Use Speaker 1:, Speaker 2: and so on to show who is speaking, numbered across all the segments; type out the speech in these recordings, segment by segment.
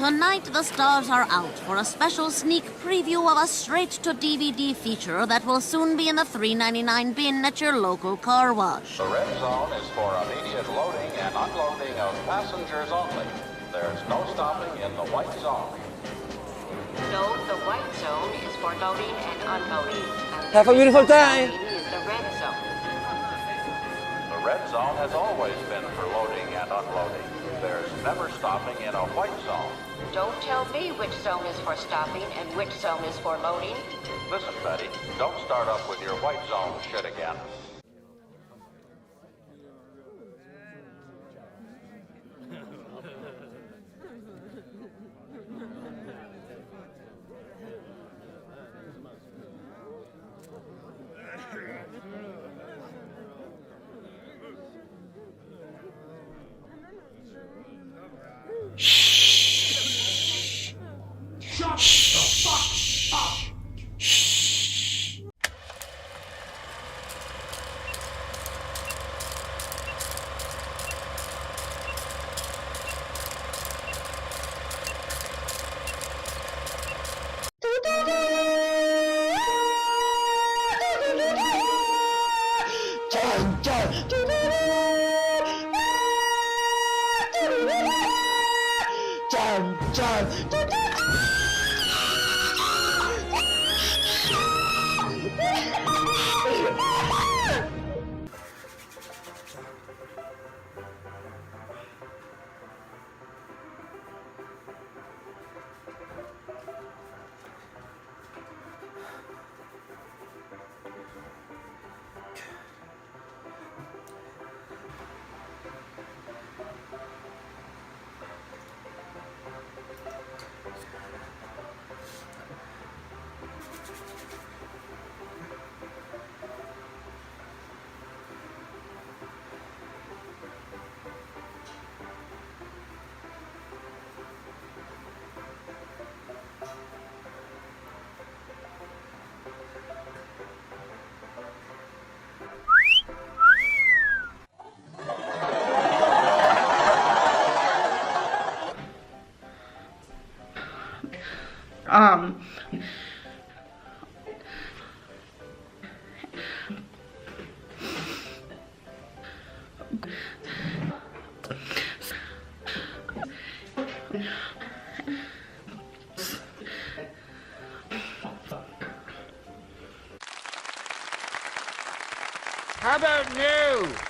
Speaker 1: Tonight, the stars are out for a special sneak preview of a straight-to-DVD feature that will soon be in the $3.99 bin at your local car wash.
Speaker 2: The red zone is for immediate loading and unloading of passengers only. There's no stopping in the white zone.
Speaker 3: No, the white zone is for loading and unloading.
Speaker 4: Have a beautiful time.
Speaker 3: Loading is the red zone.
Speaker 2: The red zone has always been for loading and unloading. There's never stopping in a white zone.
Speaker 3: Don't tell me which zone is for stopping and which zone is for loading.
Speaker 2: Listen, Betty, don't start up with your white zone shit again.
Speaker 5: How about new?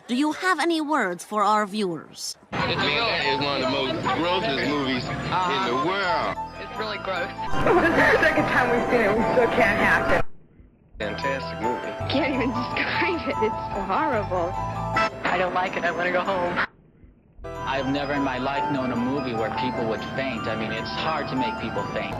Speaker 1: Do you have any words for our viewers?
Speaker 6: Man, that is one of the most grossest movies in the world.
Speaker 3: It's really gross.
Speaker 7: The second time we've seen it, we still can't hack it.
Speaker 6: Fantastic movie.
Speaker 7: Can't even describe it. It's horrible.
Speaker 3: I don't like it. I want to go home.
Speaker 8: I've never in my life known a movie where people would faint. I mean, it's hard to make people faint.